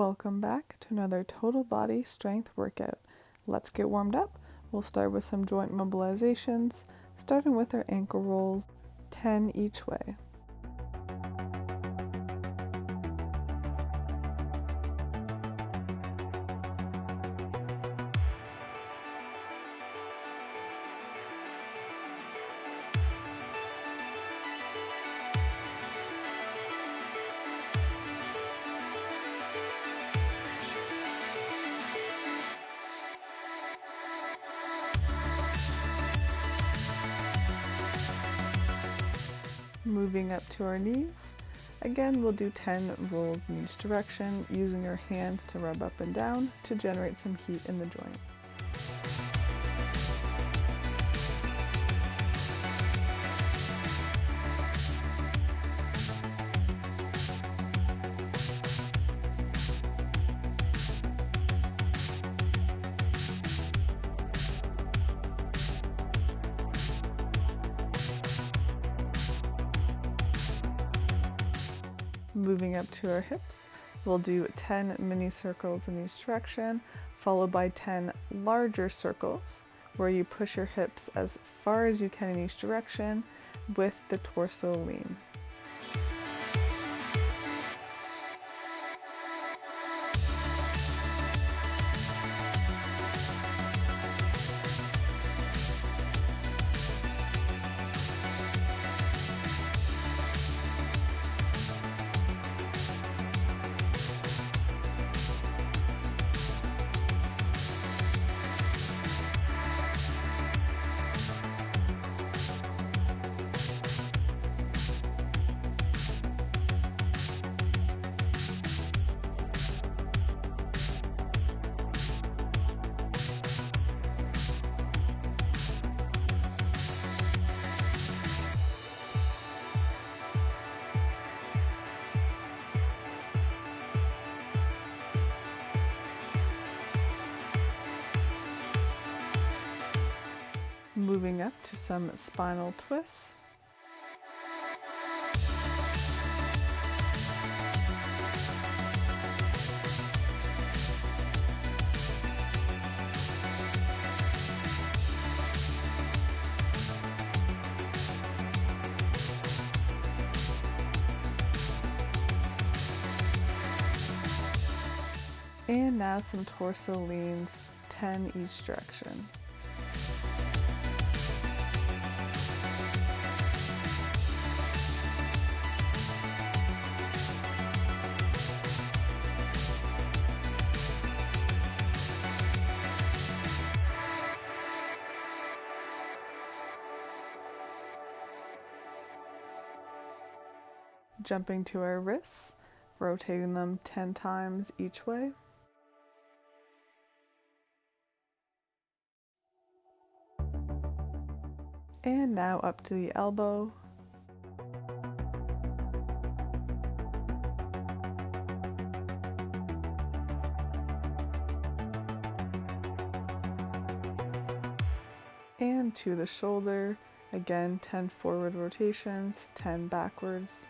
Welcome back to another total body strength workout. Let's get warmed up. We'll start with some joint mobilizations, starting with our ankle rolls, 10 each way. Moving up to our knees. Again, we'll do 10 rolls in each direction, using our hands to rub up and down to generate some heat in the joint. Moving up to our hips, we'll do 10 mini circles in each direction, followed by 10 larger circles, where you push your hips as far as you can in each direction with the torso lean. Moving up to some spinal twists. And now some torso leans, 10 each direction. Jumping to our wrists, rotating them 10 times each way. And now up to the elbow. And to the shoulder, again 10 forward rotations, 10 backwards.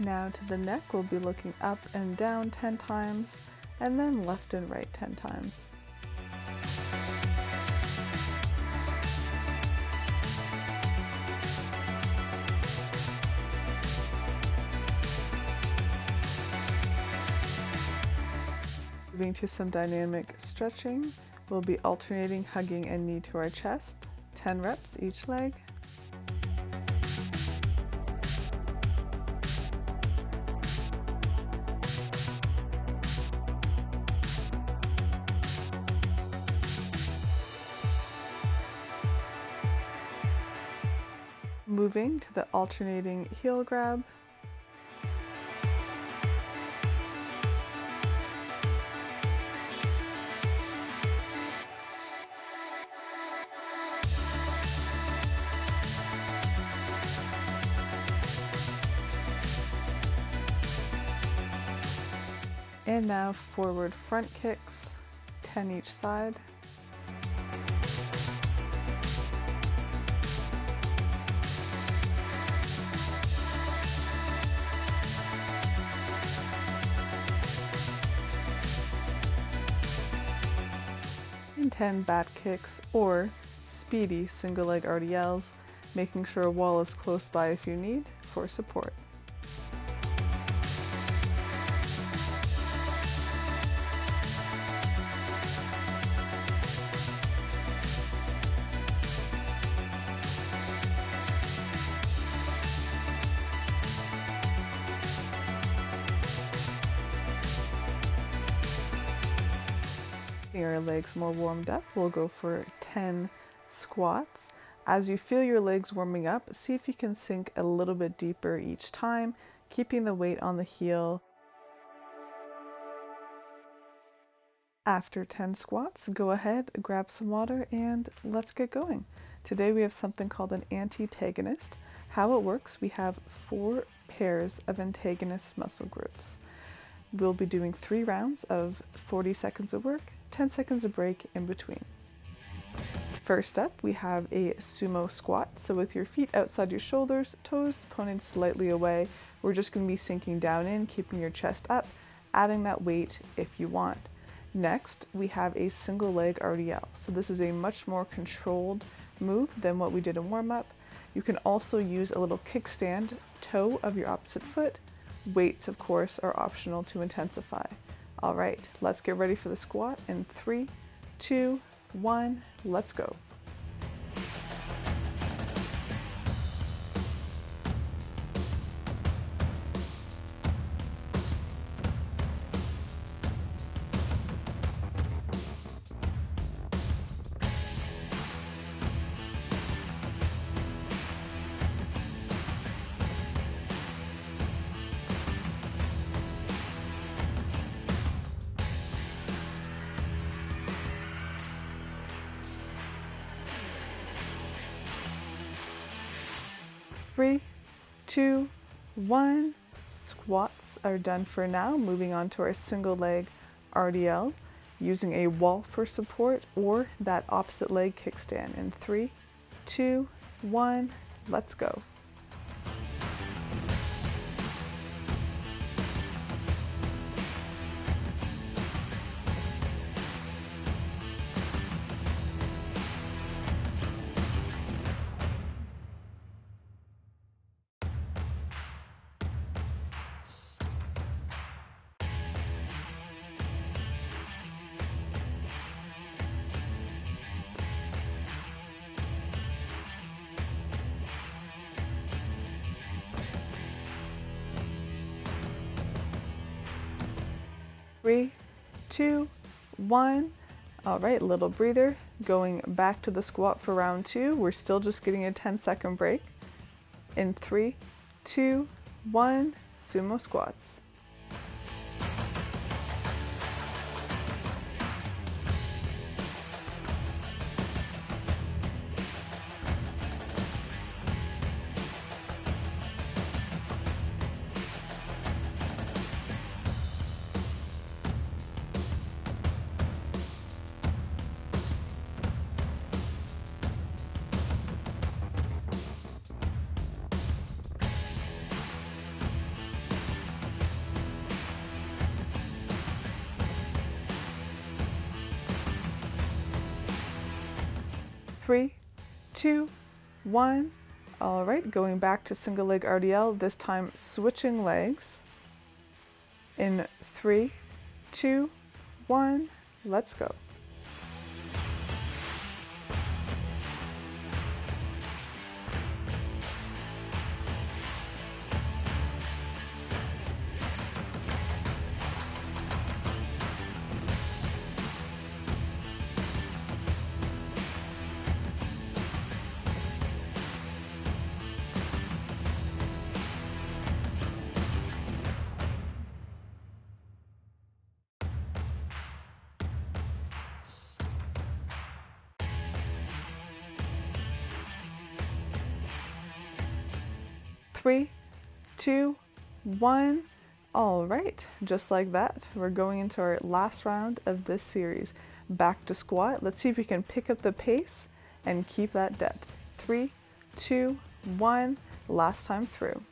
Now to the neck, we'll be looking up and down 10 times, and then left and right 10 times. Moving to some dynamic stretching, we'll be alternating hugging a knee to our chest, 10 reps each leg. Moving to the alternating heel grab. And now forward front kicks, 10 each side. and 10 bat kicks or speedy single leg RDLs, making sure a wall is close by if you need for support. Your legs more warmed up, we'll go for 10 squats. As you feel your legs warming up, see if you can sink a little bit deeper each time, keeping the weight on the heel. After 10 squats, go ahead, grab some water, and let's get going. Today we have something called an antagonist. How it works, we have 4 pairs of antagonist muscle groups. We'll be doing 3 rounds of 40 seconds of work, 10 seconds of break in between. First up, we have a sumo squat. So with your feet outside your shoulders, toes pointing slightly away, we're just going to be sinking down in, keeping your chest up, adding that weight if you want. Next, we have a single leg RDL. So this is a much more controlled move than what we did in warm-up. You can also use a little kickstand, toe of your opposite foot. Weights, of course, are optional to intensify. All right, let's get ready for the squat in 3, 2, 1, let's go. Three, 2, 1. Squats are done for now. Moving on to our single leg RDL, using a wall for support or that opposite leg kickstand. In 3, 2, 1, let's go. Three, 2, 1. All right, little breather. Going back to the squat for round 2. We're still just getting a 10-second break. In 3, 2, 1, sumo squats. Three, 2, 1. All right, going back to single leg RDL, this time switching legs. In 3, 2, 1, let's go. Three, 2, 1. All right, just like that, we're going into our last round of this series. Back to squat. Let's see if we can pick up the pace and keep that depth. 3, 2, 1. Last time through.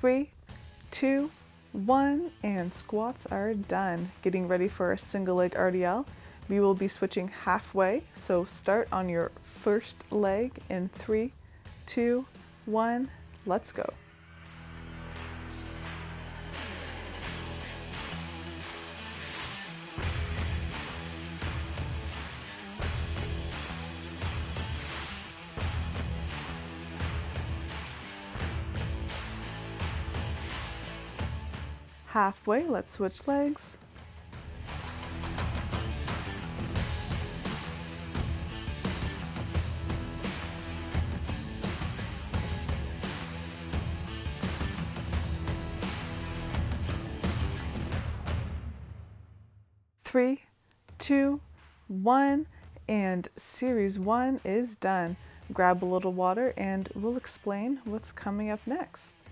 3, 2, 1, and squats are done. Getting ready for our single leg RDL. We will be switching halfway, so start on your first leg in 3, 2, 1, let's go. Halfway, let's switch legs. Three, 2, 1, and series 1 is done. Grab a little water and we'll explain what's coming up next.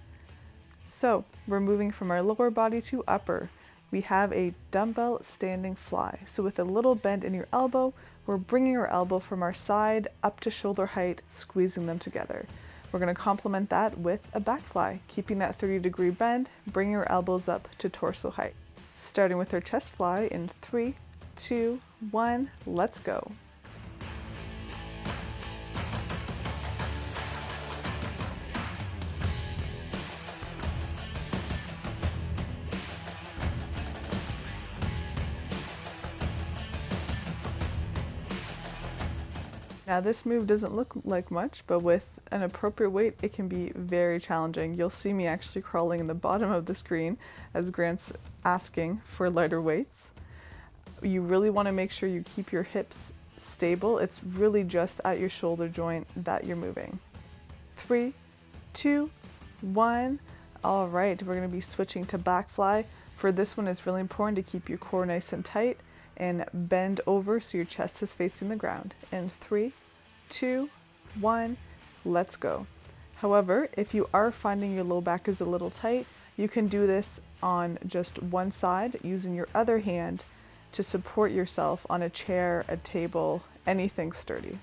So we're moving from our lower body to upper. We have a dumbbell standing fly. So with a little bend in your elbow, we're bringing our elbow from our side up to shoulder height, squeezing them together. We're going to complement that with a back fly, keeping that 30-degree bend, bringing our elbows up to torso height. Starting with our chest fly in 3, 2, 1, let's go. Now this move doesn't look like much, but with an appropriate weight, it can be very challenging. You'll see me actually crawling in the bottom of the screen as Grant's asking for lighter weights. You really want to make sure you keep your hips stable. It's really just at your shoulder joint that you're moving. 3, 2, 1. All right, we're going to be switching to back fly. For this one, it's really important to keep your core nice and tight and bend over so your chest is facing the ground. In 3, 2, 1, let's go. However, if you are finding your low back is a little tight, you can do this on just one side using your other hand to support yourself on a chair, a table, anything sturdy.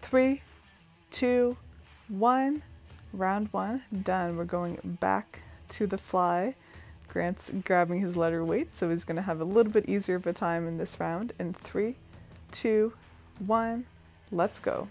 Three, 2, 1, round 1 done. We're going back to the fly. Grant's grabbing his lighter weight, so he's going to have a little bit easier of a time in this round. In 3, 2, 1, let's go.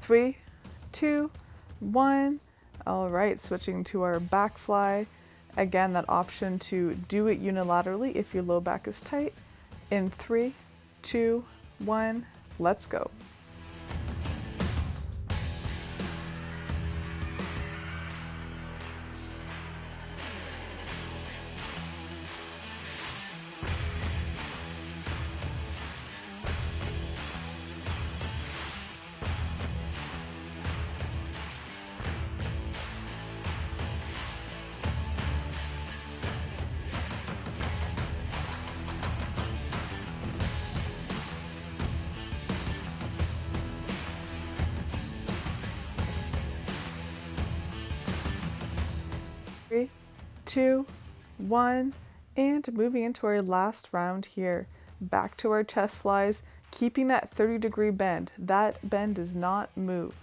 3, 2, 1. All right, switching to our back fly. Again, that option to do it unilaterally if your low back is tight. In 3, 2, 1, let's go. Three, 2, 1, and moving into our last round here. Back to our chest flies, keeping that 30-degree bend. That bend does not move.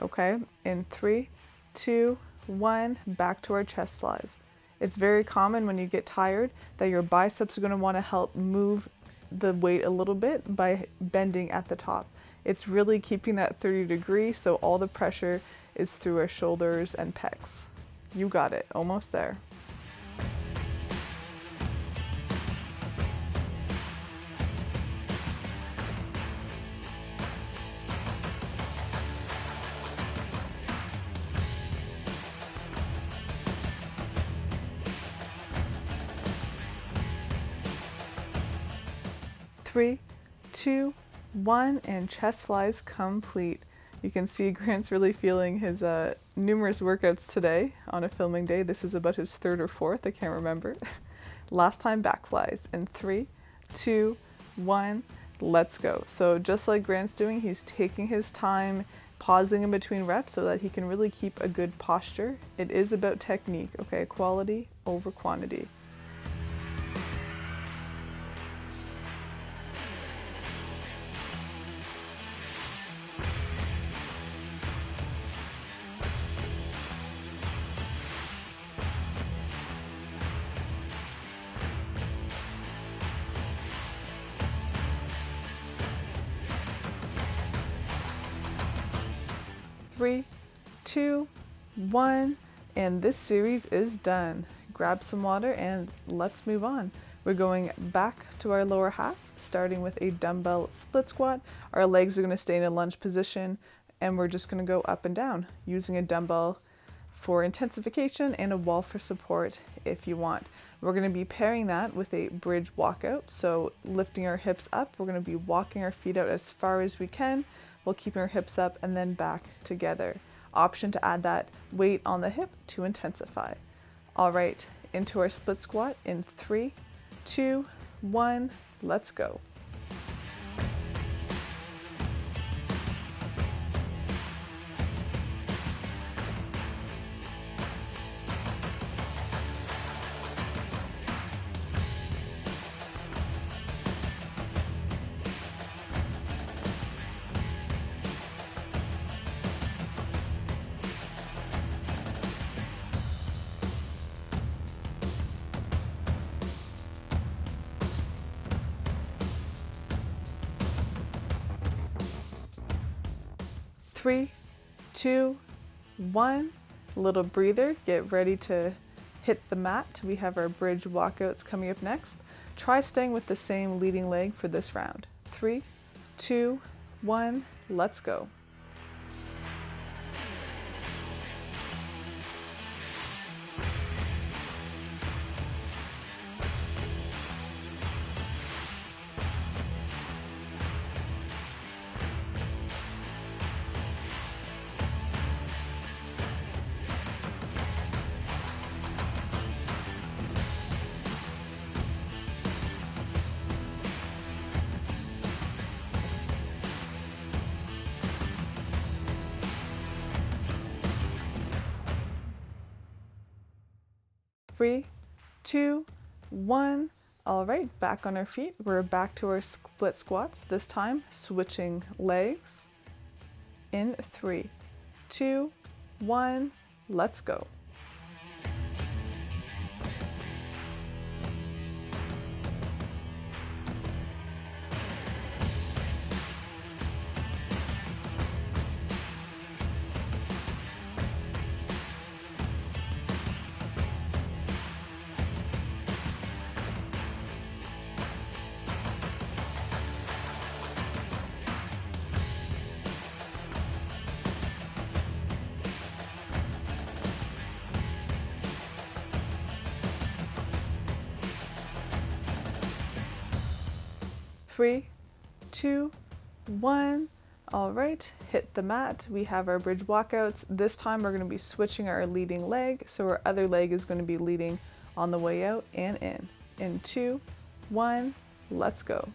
Okay, in 3, 2, 1, back to our chest flies. It's very common when you get tired that your biceps are going to want to help move the weight a little bit by bending at the top. It's really keeping that 30 degree so all the pressure is through our shoulders and pecs. You got it, almost there. 3, 2, 1, and chest flies complete. You can see Grant's really feeling his numerous workouts today on a filming day. This is about his third or fourth, I can't remember. Last time back flies in 3, 2, 1, let's go. So just like Grant's doing, he's taking his time, pausing in between reps so that he can really keep a good posture. It is about technique, okay? Quality over quantity. Three, 2, 1, and this series is done. Grab some water and let's move on. We're going back to our lower half, starting with a dumbbell split squat. Our legs are going to stay in a lunge position, and we're just going to go up and down using a dumbbell for intensification and a wall for support if you want. We're going to be pairing that with a bridge walkout, so lifting our hips up, we're going to be walking our feet out as far as we can while keeping our hips up and then back together. Option to add that weight on the hip to intensify. All right, into our split squat in 3, 2, 1, let's go. Three, 2, 1, little breather, get ready to hit the mat. We have our bridge walkouts coming up next. Try staying with the same leading leg for this round. 3, 2, 1, let's go. Three, 2, 1. All right, back on our feet. We're back to our split squats. This time, switching legs. In 3, 2, 1, let's go. Three, 2, 1. All right, hit the mat. We have our bridge walkouts. This time we're going to be switching our leading leg, so our other leg is going to be leading on the way out and in. In 2, 1, let's go.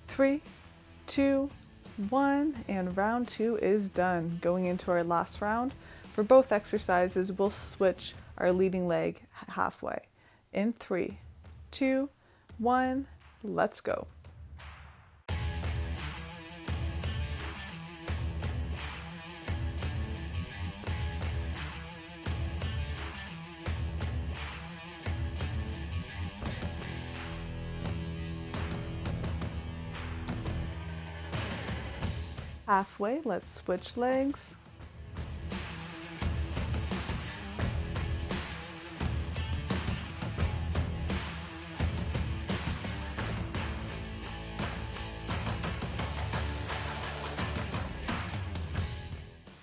Three, 2, 1, and round 2 is done. Going into our last round. For both exercises, we'll switch our leading leg halfway. In 3, 2, 1, let's go. Halfway, let's switch legs.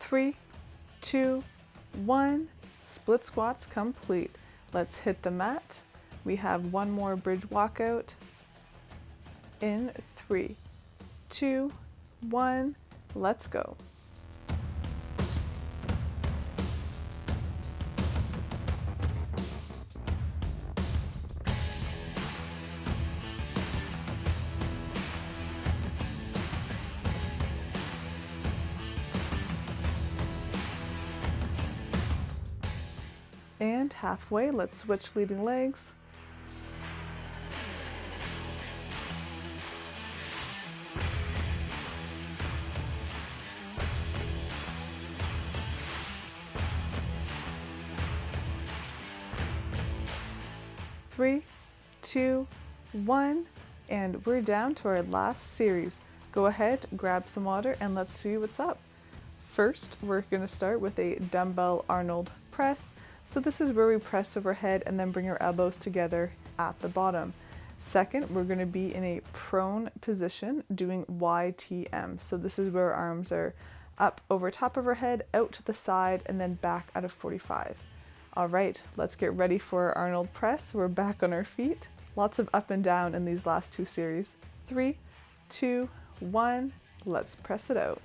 Three, two, one, split squats complete. Let's hit the mat. We have one more bridge walkout. In 3, 2, 1, let's go. And halfway, let's switch leading legs. Three, two, one, and we're down to our last series. Go ahead, grab some water, and let's see what's up. First, we're going to start with a dumbbell Arnold press. So this is where we press overhead and then bring our elbows together at the bottom. Second, we're going to be in a prone position doing YTM. So this is where our arms are up over top of our head, out to the side, and then back at a 45. All right, let's get ready for our Arnold press. We're back on our feet. Lots of up and down in these last two series. 3, 2, 1, let's press it out.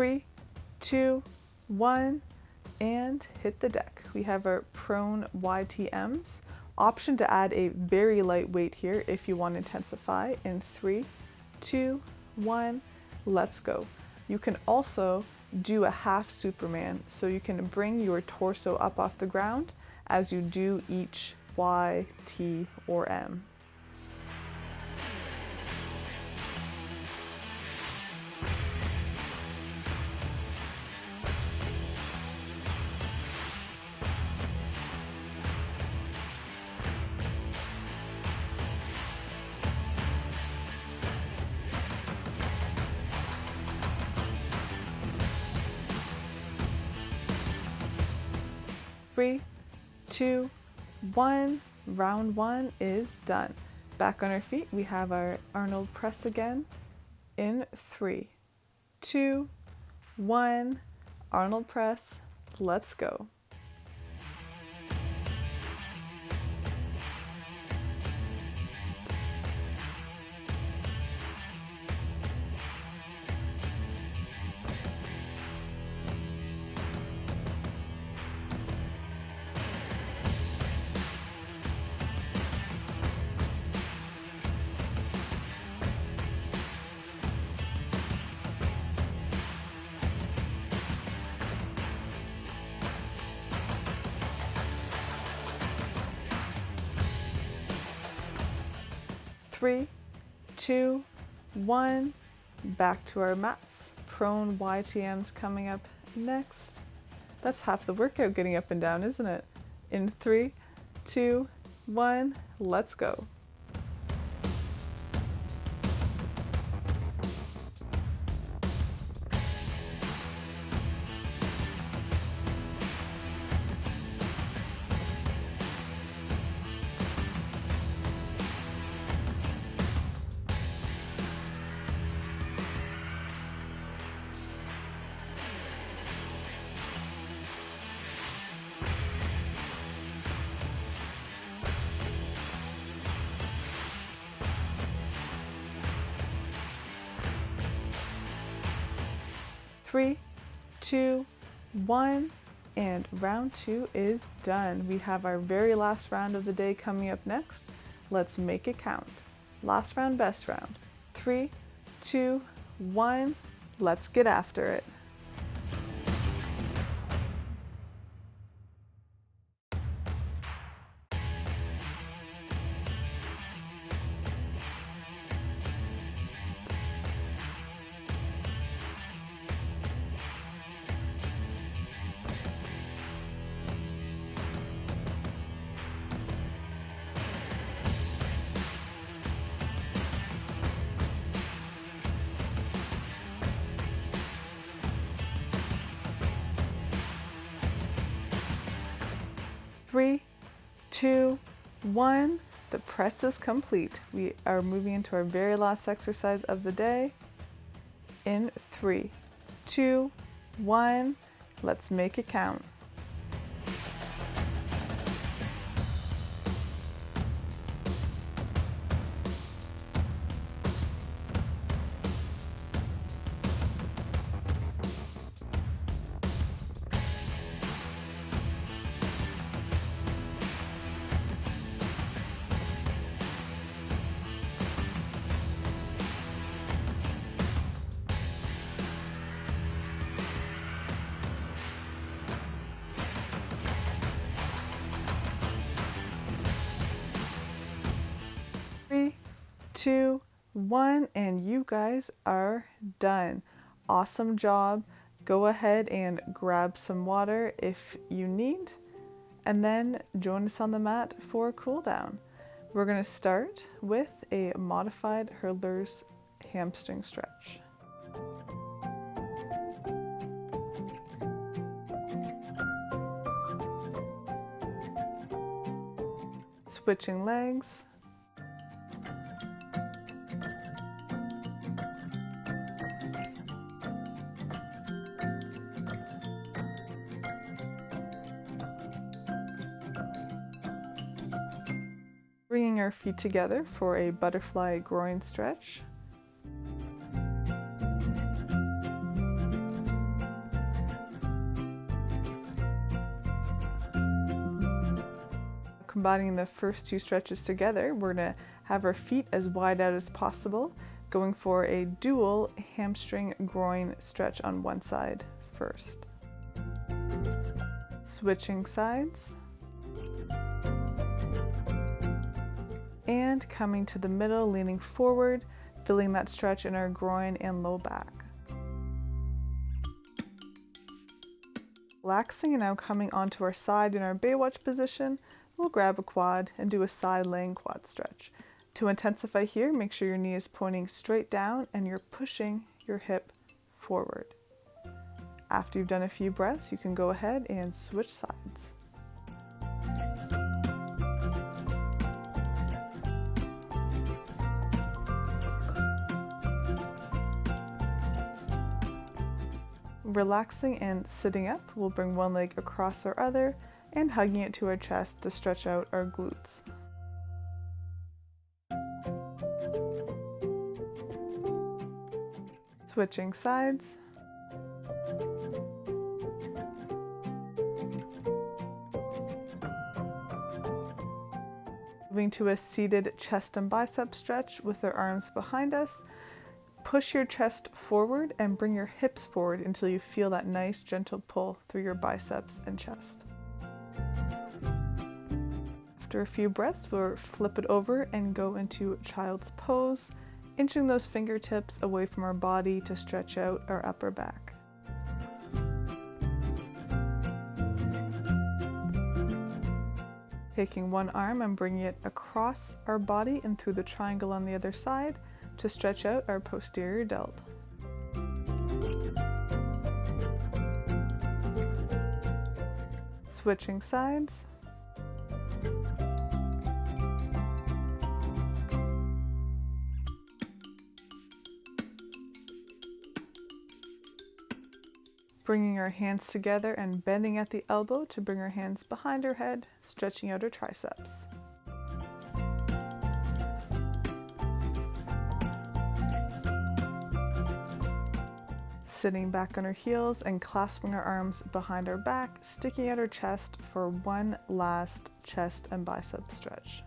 Three, two, one, and hit the deck. We have our prone YTMs. Option to add a very light weight here if you want to intensify. In 3, 2, 1, let's go. You can also do a half Superman, so you can bring your torso up off the ground as you do each Y, T, or M. 3, 2, 1. Round 1 is done. Back on our feet, we have our Arnold press again. In 3, 2, 1, Arnold press. Let's go. Three, 2, 1, back to our mats. Prone YTMs coming up next. That's half the workout, getting up and down, isn't it? In 3, 2, 1, let's go. Three, 2, 1, and round 2 is done. We have our very last round of the day coming up next. Let's make it count. Last round, best round. 3, 2, 1, let's get after it. Three, 2, 1, the press is complete. We are moving into our very last exercise of the day. In 3, 2, 1, let's make it count. Three, 2, 1, and you guys are done. Awesome job. Go ahead and grab some water if you need, and then join us on the mat for a cool down. We're going to start with a modified hurdler's hamstring stretch. Switching legs. Bringing our feet together for a butterfly groin stretch. Combining the first two stretches together, we're going to have our feet as wide out as possible, going for a dual hamstring groin stretch on one side first. Switching sides. And coming to the middle, leaning forward, feeling that stretch in our groin and low back. Relaxing and now coming onto our side in our Baywatch position, we'll grab a quad and do a side laying quad stretch. To intensify here, make sure your knee is pointing straight down and you're pushing your hip forward. After you've done a few breaths, you can go ahead and switch sides. Relaxing and sitting up, we'll bring one leg across our other and hugging it to our chest to stretch out our glutes. Switching sides. Moving to a seated chest and bicep stretch with our arms behind us. Push your chest forward and bring your hips forward until you feel that nice gentle pull through your biceps and chest. After a few breaths, we'll flip it over and go into child's pose, inching those fingertips away from our body to stretch out our upper back. Taking one arm and bringing it across our body and through the triangle on the other side to stretch out our posterior delt. Switching sides. Bringing our hands together and bending at the elbow to bring our hands behind our head, stretching out our triceps. Sitting back on our heels and clasping our arms behind our back, sticking out our chest for one last chest and bicep stretch.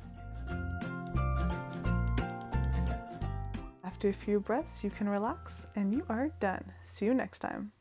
After a few breaths, you can relax and you are done. See you next time.